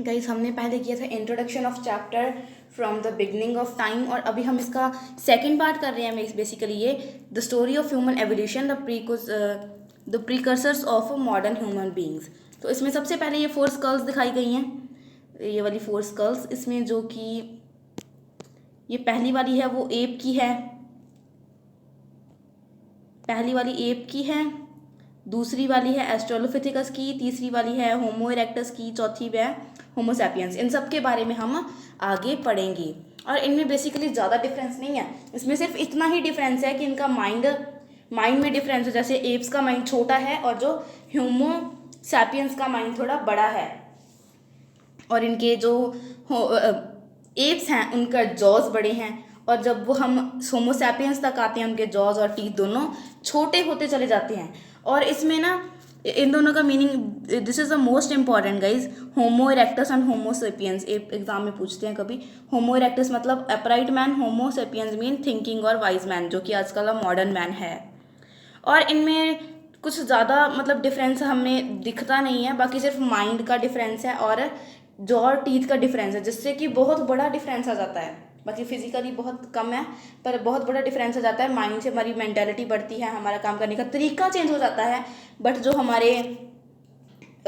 Guys हमने पहले किया था introduction of chapter from the beginning of time, और अभी हम इसका सेकंड पार्ट कर रहे हैं। बेसिकली ये the story of human evolution, the precursors of modern human beings. तो इसमें सबसे पहले ये 4 स्कल्स दिखाई गई हैं, ये वाली 4 स्कल्स। इसमें जो कि ये पहली वाली है वो एप की है, पहली वाली एप की है, दूसरी वाली है एस्ट्रोलोपिथेकस की, तीसरी वाली है होमो इरेक्टस की, चौथी है होमो सैपियंस। इन सब के बारे में हम आगे पढ़ेंगे। और इनमें बेसिकली ज़्यादा डिफरेंस नहीं है, इसमें सिर्फ इतना ही डिफरेंस है कि इनका माइंड में डिफरेंस है। जैसे एप्स का माइंड छोटा है और जो ह्यूमो सैपियंस का माइंड थोड़ा बड़ा है। और इनके जो एप्स हैं उनका जॉज बड़े हैं, और जब वो हम होमो सैपियंस तक आते हैं उनके जॉज और टीथ दोनों छोटे होते चले जाते हैं। और इसमें ना इन दोनों का meaning, this is the most important guys, homo erectus and homo sapiens. Exam में पूछते हैं कभी। होमो इरेक्टस मतलब अपराइट मैन, होमो सेपियंस मीन थिंकिंग और वाइज मैन, जो कि आजकल मॉडर्न मैन है। और इनमें कुछ ज़्यादा मतलब डिफरेंस हमें दिखता नहीं है, बाकी सिर्फ माइंड का डिफरेंस है और जॉ और टीथ का डिफरेंस है, जिससे कि बहुत बड़ा डिफरेंस आ जाता है। बाकी फिजिकली बहुत कम है, पर बहुत बड़ा डिफरेंस आ जाता है। माइंड से हमारी मेंटालिटी बढ़ती है, हमारा काम करने का तरीका चेंज हो जाता है। बट जो हमारे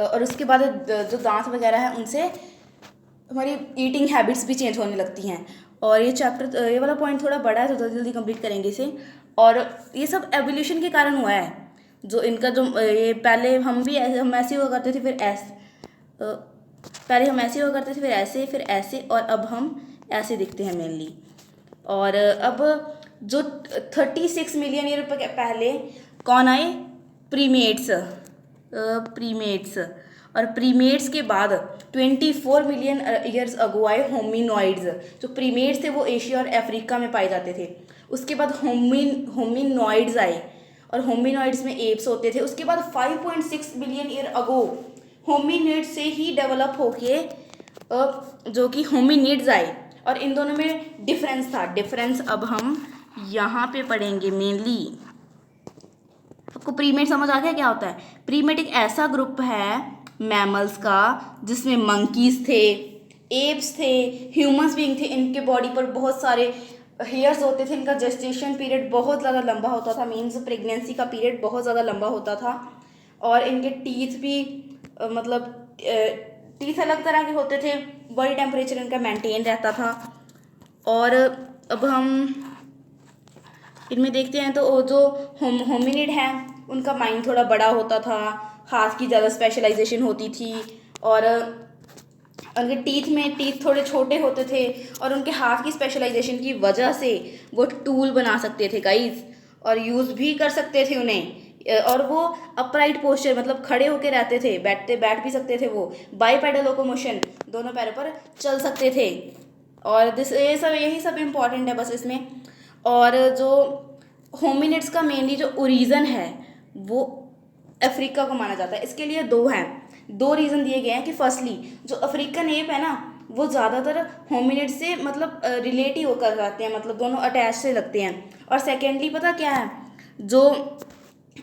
और उसके बाद जो दांत वगैरह है उनसे हमारी ईटिंग हैबिट्स भी चेंज होने लगती हैं। और ये चैप्टर, ये वाला पॉइंट थोड़ा बड़ा है तो जल्दी जल्दी कंप्लीट करेंगे इसे। और ये सब एवोल्यूशन के कारण हुआ है। जो इनका जो ये पहले हम ऐसे हुआ करते थे, फिर ऐसे, पहले हम ऐसे हुआ करते थे, फिर ऐसे, और अब हम ऐसे दिखते हैं मेनली। और अब जो 36 मिलियन ईयर पहले कौन आए? प्रीमेट्स। और प्रीमेट्स के बाद 24 मिलियन ईयर्स अगो आए होमिनॉइड्स। जो प्रीमेट्स थे वो एशिया और अफ्रीका में पाए जाते थे। उसके बाद होमिनॉइड्स आए, और होमिनॉइड्स में एप्स होते थे। उसके बाद 5.6 बिलियन ईयर अगो होमिनिड से ही डेवलप होके जो कि होमिनिड्स आए। और इन दोनों में डिफरेंस था। डिफरेंस अब हम यहाँ पे पढ़ेंगे मेनली। आपको प्रीमेट समझ आ गया क्या होता है? प्रीमेट एक ऐसा ग्रुप है मैमल्स का जिसमें मंकीज थे, एप्स थे, ह्यूमंस बीइंग थे। इनके बॉडी पर बहुत सारे हेयर्स होते थे। इनका जेस्टेशन पीरियड बहुत ज़्यादा लंबा होता था, मीन्स प्रेगनेंसी का पीरियड बहुत ज़्यादा लंबा होता था। और इनके टीथ भी मतलब टीथ अलग तरह के होते थे। बॉडी टेम्परेचर इनका मेंटेन रहता था। और अब हम इनमें देखते हैं तो जो होमिनिड है उनका माइंड थोड़ा बड़ा होता था, हाथ की ज़्यादा स्पेशलाइजेशन होती थी। और उनके टीथ थोड़े छोटे होते थे, और उनके हाथ की स्पेशलाइजेशन की वजह से वो टूल बना सकते थे गाइस, और यूज़ भी कर सकते थे उन्हें। और वो अपराइट पोस्चर मतलब खड़े होके रहते थे, बैठ भी सकते थे। वो बाईपेडल लोकोमोशन, दोनों पैरों पर चल सकते थे। और यही सब इम्पॉर्टेंट है बस इसमें। और जो होमिनिड्स का मेनली जो ओरिजिन है वो अफ्रीका को माना जाता है। इसके लिए दो रीज़न दिए गए हैं कि फर्स्टली जो अफ्रीकन एप है ना वो ज़्यादातर होमिनिड से मतलब रिलेट ही होकर आते हैं, मतलब दोनों अटैच से लगते हैं। और सेकेंडली पता क्या है, जो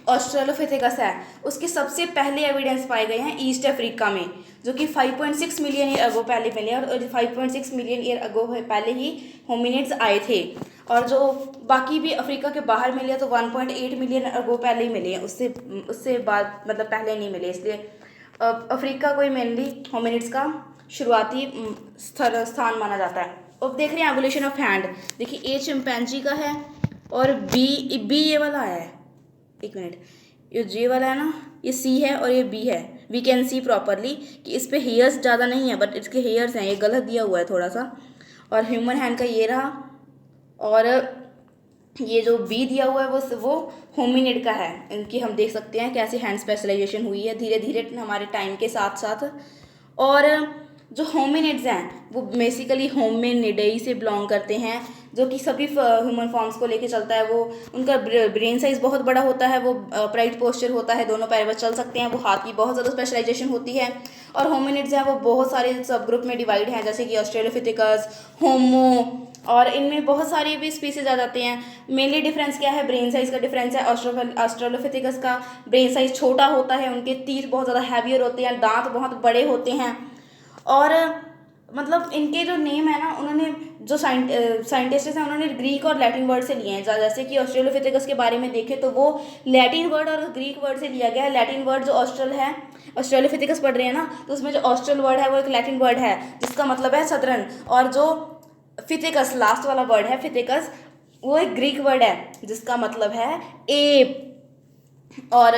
ऑस्ट्रेलोपिथेकस है उसके सबसे पहले एविडेंस पाए गए हैं ईस्ट अफ्रीका में, जो कि 5.6 मिलियन ईयर अगो पहले मिले। और 5.6 मिलियन ईयर अगो पहले ही होमिनिड्स आए थे। और जो बाकी भी अफ्रीका के बाहर मिले तो 1.8 मिलियन अगो पहले ही मिले हैं, उससे बाद मतलब पहले नहीं मिले। इसलिए अफ्रीका को ही मेनली होमिनिड्स का शुरुआती स्थान माना जाता है। अब देख रहे हैं एवोल्यूशन ऑफ हैंड। देखिए ए चिंपैंजी का है, और बी ये वाला है, एक मिनट, ये जे वाला है ना, ये सी है और ये बी है। वी कैन सी प्रॉपरली कि इस पे हेयर्स ज़्यादा नहीं है, बट इसके हेयर्स हैं, ये गलत दिया हुआ है थोड़ा सा। और ह्यूमन हैंड का ये रहा, और ये जो बी दिया हुआ है वो होमिनिड का है। इनकी हम देख सकते हैं कैसे हैंड स्पेशलाइजेशन हुई है धीरे धीरे हमारे टाइम के साथ साथ। और जो होमिनिड्स हैं वो बेसिकली होमिनिडेई से बिलोंग करते हैं, जो कि सभी ह्यूमन फॉर्म्स को लेके चलता है। वो उनका ब्रेन साइज बहुत बड़ा होता है, वो अपराइट पोस्चर होता है, दोनों पैर पर चल सकते हैं, वो हाथ की बहुत ज़्यादा स्पेशलाइजेशन होती है। और होमिनिड्स हैं वो बहुत सारे सब ग्रुप में डिवाइड हैं, जैसे कि ऑस्ट्रेलोपिथेकस, होमो, और इनमें बहुत सारी भी स्पीसीज आ जाते हैं। मेनली डिफरेंस क्या है? ब्रेन साइज का डिफरेंस है। ऑस्ट्रेलोपिथेकस का ब्रेन साइज छोटा होता है, उनके टीथ बहुत ज़्यादा हैवियर होते हैं, दांत बहुत बड़े होते हैं। और मतलब इनके जो नेम है ना, उन्होंने जो साइंटिस्ट हैं उन्होंने ग्रीक और लैटिन वर्ड से लिए हैं। जैसे कि ऑस्ट्रेलोपिथेकस के बारे में देखें तो वो लैटिन वर्ड और ग्रीक वर्ड से लिया गया है। लैटिन वर्ड जो ऑस्ट्रेलोपिथेकस पढ़ रहे हैं ना, तो उसमें जो ऑस्ट्रल वर्ड है वो एक लैटिन वर्ड है जिसका मतलब है सदरन, और जो फिथिकस लास्ट वाला वर्ड है फिथिकस, वो एक ग्रीक वर्ड है जिसका मतलब है एप। और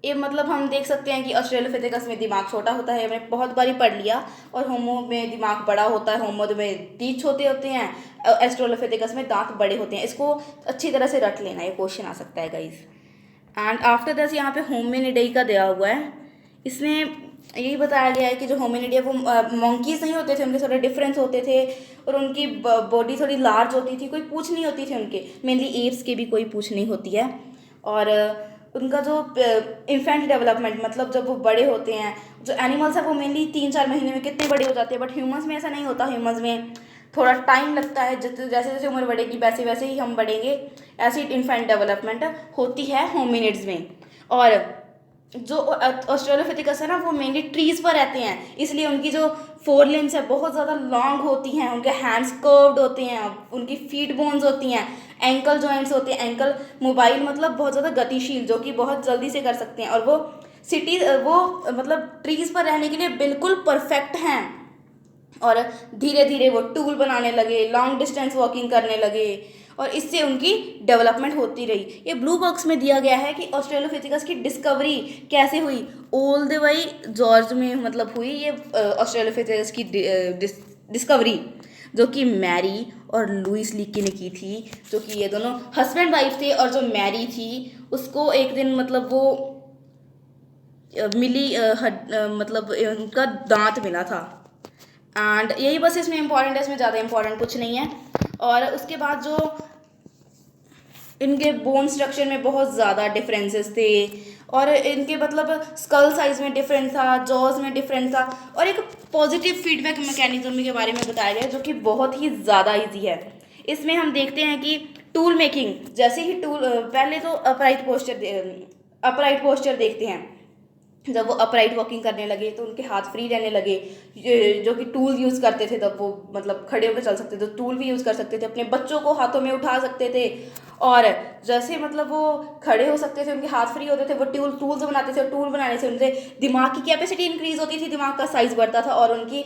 ये मतलब हम देख सकते हैं कि ऑस्ट्रेलोपिथेकस में दिमाग छोटा होता है, हमने बहुत बारी पढ़ लिया, और होमो में दिमाग बड़ा होता है, होमो में दांत छोटे होते हैं, ऑस्ट्रेलोपिथेकस में दांत बड़े होते हैं। इसको अच्छी तरह से रट लेना, ये क्वेश्चन आ सकता है गाइस। एंड आफ्टर दिस यहाँ पे होमिनिडाई का दिया हुआ है। इसमें यही बताया गया है कि जो होमिनिडी है वो मंकीज नहीं होते थे, उनके थोड़े डिफरेंस होते थे, और उनकी बॉडी थोड़ी लार्ज होती थी, कोई पूँछ नहीं होती थी उनके, मेनली एप्स के भी कोई पूँछ नहीं होती है। और उनका जो इन्फेंट डेवलपमेंट, मतलब जब वो बड़े होते हैं, जो एनिमल्स है वो मेनली 3-4 महीने में कितने बड़े हो जाते हैं, बट ह्यूमंस में ऐसा नहीं होता। ह्यूमंस में थोड़ा टाइम लगता है, जैसे जैसे उम्र बढ़ेगी वैसे वैसे ही हम बढ़ेंगे, ऐसी इन्फेंट डेवलपमेंट होती है होमिनिड्स में। और जो ऑस्ट्रेलोपिथेकस है ना, वो मेनली ट्रीज़ पर रहते हैं, इसलिए उनकी जो फोर लिम्स है बहुत ज़्यादा लॉन्ग होती हैं, उनके हैंड्स कर्व्ड होते हैं, उनकी फीट बोन्स होती हैं, एंकल जॉइंट्स होते हैं, एंकल मोबाइल मतलब बहुत ज़्यादा गतिशील, जो कि बहुत जल्दी से कर सकते हैं, और वो मतलब ट्रीज़ पर रहने के लिए बिल्कुल परफेक्ट हैं। और धीरे धीरे वो टूल बनाने लगे, लॉन्ग डिस्टेंस वॉकिंग करने लगे, और इससे उनकी डेवलपमेंट होती रही। ये ब्लू बॉक्स में दिया गया है कि ऑस्ट्रेलोपिथेकस की डिस्कवरी कैसे हुई। ओल द वे जॉर्ज में मतलब हुई ये ऑस्ट्रेलोपिथेकस की डिस्कवरी, जो कि मैरी और लुइस लीकी ने की थी, जो कि ये दोनों हस्बैंड वाइफ थे। और जो मैरी थी उसको एक दिन मतलब वो मिली मतलब उनका दांत मिला था। एंड यही बस इसमें इम्पॉर्टेंट है, इसमें ज़्यादा इम्पॉर्टेंट कुछ नहीं है। और उसके बाद जो इनके बोन स्ट्रक्चर में बहुत ज़्यादा डिफरेंसेस थे, और इनके मतलब स्कल साइज में डिफरेंस था, जॉज में डिफरेंस था, और एक पॉजिटिव फीडबैक मैकेनिज्म के बारे में बताया गया जो कि बहुत ही ज़्यादा इजी है। इसमें हम देखते हैं कि टूल मेकिंग, जैसे ही पहले तो अपराइट पोस्चर देखते हैं। जब वो अपराइट वॉकिंग करने लगे तो उनके हाथ फ्री रहने लगे, जो कि टूल यूज़ करते थे, तब वो मतलब खड़े होकर चल सकते थे, तो टूल भी यूज़ कर सकते थे, अपने बच्चों को हाथों में उठा सकते थे। और जैसे मतलब वो खड़े हो सकते थे, उनके हाथ फ्री होते थे, वो टूल्स बनाते थे, और टूल बनाने से उनसे दिमाग की कैपेसिटी इंक्रीज होती थी, दिमाग का साइज़ बढ़ता था, और उनकी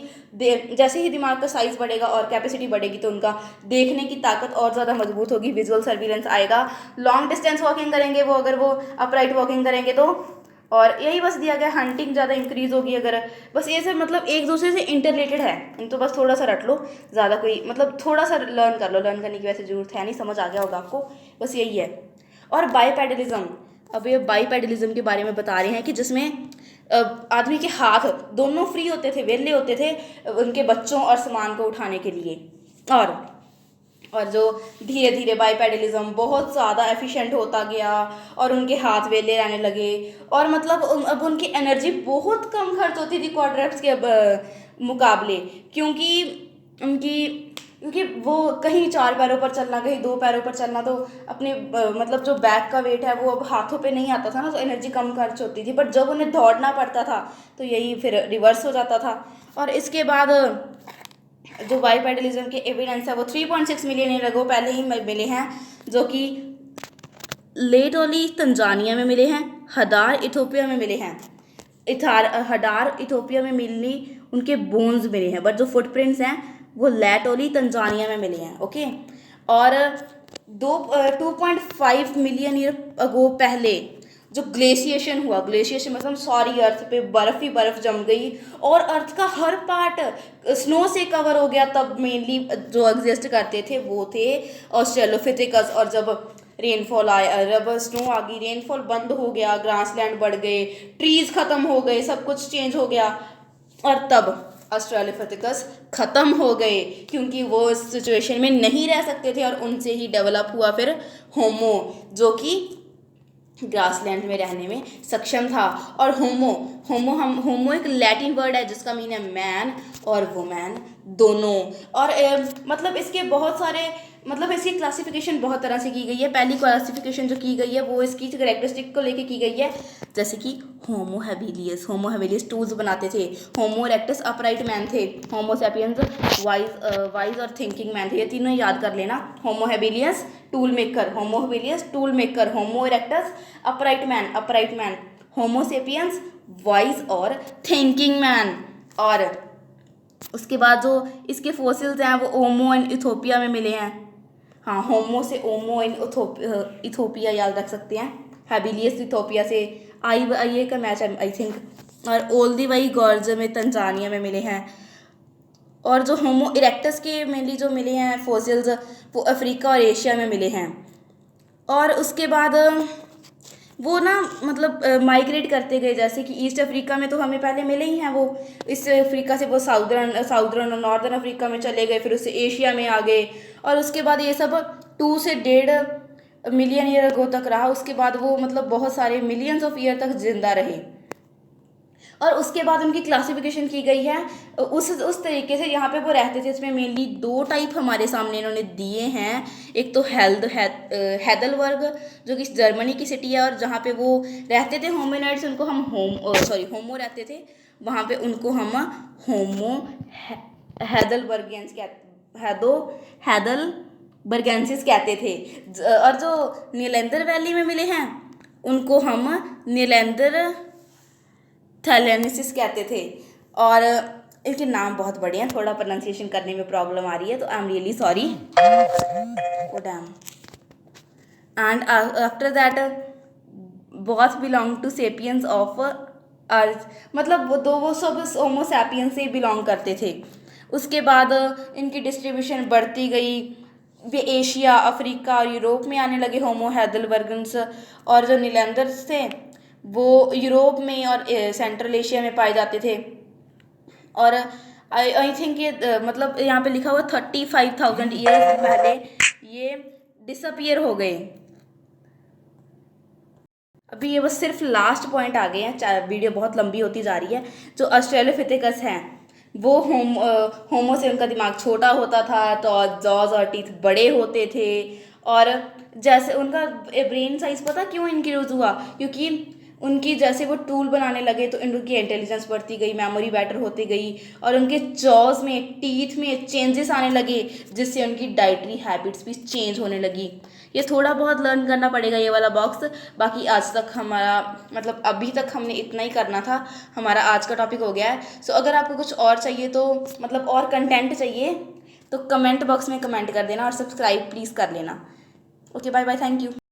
जैसे ही दिमाग का साइज़ बढ़ेगा और कैपेसिटी बढ़ेगी तो उनका देखने की ताकत और ज़्यादा मजबूत होगी, विजुअल सर्विलेंस आएगा। लॉन्ग डिस्टेंस वॉकिंग करेंगे वो, अगर वो अपराइट वॉकिंग करेंगे तो। और यही बस दिया गया, हंटिंग ज़्यादा इंक्रीज होगी अगर, बस ये सब मतलब एक दूसरे से इंटरलेटेड है, इन तो बस थोड़ा सा रट लो, ज़्यादा कोई मतलब थोड़ा सा लर्न कर लो, लर्न करने की वैसे ज़रूरत है नहीं, समझ आ गया होगा आपको, बस यही है। और बाईपेडलिज्म, अब ये बाईपेडलिज्म के बारे में बता रहे हैं कि जिसमें आदमी के हाथ दोनों फ्री होते थे, वेले होते थे उनके बच्चों और सामान को उठाने के लिए। और जो धीरे धीरे बाईपेडलिज्म बहुत ज़्यादा एफिशिएंट होता गया, और उनके हाथ वेले रहने लगे, और मतलब अब उनकी एनर्जी बहुत कम खर्च होती थी क्वाड्रप्स के मुकाबले, क्योंकि वो कहीं 4 पैरों पर चलना, कहीं 2 पैरों पर चलना, तो अपने मतलब जो बैक का वेट है वो अब हाथों पे नहीं आता था ना, तो एनर्जी कम खर्च होती थी। बट जब उन्हें दौड़ना पड़ता था तो यही फिर रिवर्स हो जाता था। और इसके बाद जो बाईपेडलिज्म के एविडेंस है वो 3.6 मिलियन ईयर अगो पहले ही मिले हैं, जो कि लेट ओली तंजानिया में मिले हैं, हदार इथोपिया में मिले हैं। हडार इथोपिया में मिलनी उनके बोन्स मिले हैं, बट जो फुटप्रिंट्स हैं वो लेट ओली तंजानिया में मिले हैं। ओके, और 2.5 मिलियन ईयर अगो पहले जो ग्लेशिएशन हुआ, ग्लेशिएशन मतलब सारी अर्थ पे बर्फ़ ही बर्फ़ जम गई, और अर्थ का हर पार्ट स्नो से कवर हो गया। तब मेनली जो एग्जिस्ट करते थे वो थे ऑस्ट्रेलोपिथेकस, और जब रेनफॉल आया, जब स्नो आ गई, रेनफॉल बंद हो गया, ग्रासलैंड बढ़ गए, ट्रीज़ ख़त्म हो गए, सब कुछ चेंज हो गया, और तब ऑस्ट्रेलोपिथेकस ख़त्म हो गए, क्योंकि वो इस सिचुएशन में नहीं रह सकते थे, और उनसे ही डेवलप हुआ फिर होमो, जो कि ग्रासलैंड में रहने में सक्षम था। और होमो एक लैटिन वर्ड है जिसका मीन है मैन और वुमेन दोनों। और मतलब इसके बहुत सारे मतलब इसकी क्लासिफिकेशन बहुत तरह से की गई है। पहली क्लासिफिकेशन जो की गई है वो इसकी कैरेक्टरिस्टिक को लेके की गई है, जैसे कि होमो हैबिलियस टूल्स बनाते थे, होमो इरेक्टस अपराइट मैन थे, होमो सैपियंस वाइज और थिंकिंग मैन थे। ये तीनों याद कर लेना, होमो हैबिलियस टूल मेकर, होमो इरेक्टस अपराइट मैन, होमो सेपियंस वाइज और थिंकिंग मैन। और उसके बाद जो इसके फोसिल्स हैं वो ओमो एंड इथोपिया में मिले हैं। हाँ, होमो से ओमो इन इथोपिया याद रख सकते हैं, हैबिलियस इथोपिया से आई का मैच है आई थिंक, और ओल्दीवाई गॉर्ज में तंजानिया में मिले हैं। और जो होमो इरेक्टस के मेनली जो मिले हैं फोसिल्स वो अफ्रीका और एशिया में मिले हैं। और उसके बाद वो ना मतलब माइग्रेट करते गए, जैसे कि ईस्ट अफ्रीका में तो हमें पहले मिले ही हैं, वो इस अफ्रीका से वो साउदर्न और नॉर्दर्न अफ्रीका में चले गए, फिर उससे एशिया में आ गए, और उसके बाद ये सब 2 से 1.5 मिलियन ईयर अगो तक रहा। उसके बाद वो मतलब बहुत सारे मिलियंस ऑफ ईयर तक जिंदा रहे, और उसके बाद उनकी क्लासिफिकेशन की गई है उस तरीके से यहाँ पे वो रहते थे। इसमें मेनली 2 टाइप हमारे सामने इन्होंने दिए हैं। एक तो हैदलबर्ग जो कि जर्मनी की सिटी है, और जहाँ पे वो रहते थे होमिनॉइड्स, उनको हम होमो रहते थे, वहाँ पे उनको हम होमो हैदलबर्गेंसिस कहते थे। और जो नीलेंदर वैली में मिले हैं उनको हम नीलेंदर थैलेनिसिस कहते थे। और इनके नाम बहुत बड़े हैं, थोड़ा प्रोनाउंसिएशन करने में प्रॉब्लम आ रही है, तो I am really sorry. Oh damn. And after that both belong to sapiens of earth, मतलब वो सब होमो सैपियंस से बिलोंग करते थे। उसके बाद इनकी डिस्ट्रीब्यूशन बढ़ती गई, वे एशिया, अफ्रीका और यूरोप में आने लगे होमो हैदलबर्गन्स। और जो नीलैंडर्स थे वो यूरोप में और सेंट्रल एशिया में पाए जाते थे। और आई थिंक ये मतलब यहाँ पे लिखा हुआ 35,000 ईयर्स पहले ये डिसअपियर हो गए। अभी ये बस सिर्फ लास्ट पॉइंट आ गए हैं, वीडियो बहुत लंबी होती जा रही है। जो ऑस्ट्रेलोपिथेकस हैं वो होमो से उनका दिमाग छोटा होता था, तो जॉज और टीथ बड़े होते थे। और जैसे उनका ब्रेन साइज पता क्यों इंक्रीज हुआ, क्योंकि उनकी जैसे वो टूल बनाने लगे तो उनकी इंटेलिजेंस बढ़ती गई, मेमोरी बेटर होती गई, और उनके जॉज में, टीथ में चेंजेस आने लगे, जिससे उनकी डाइटरी हैबिट्स भी चेंज होने लगी। ये थोड़ा बहुत लर्न करना पड़ेगा ये वाला बॉक्स। बाकी आज तक हमारा मतलब अभी तक हमने इतना ही करना था, हमारा आज का टॉपिक हो गया है। सो अगर आपको कुछ और चाहिए तो मतलब और कंटेंट चाहिए तो कमेंट बॉक्स में कमेंट कर देना, और सब्सक्राइब प्लीज़ कर लेना। Okay, bye bye, thank you.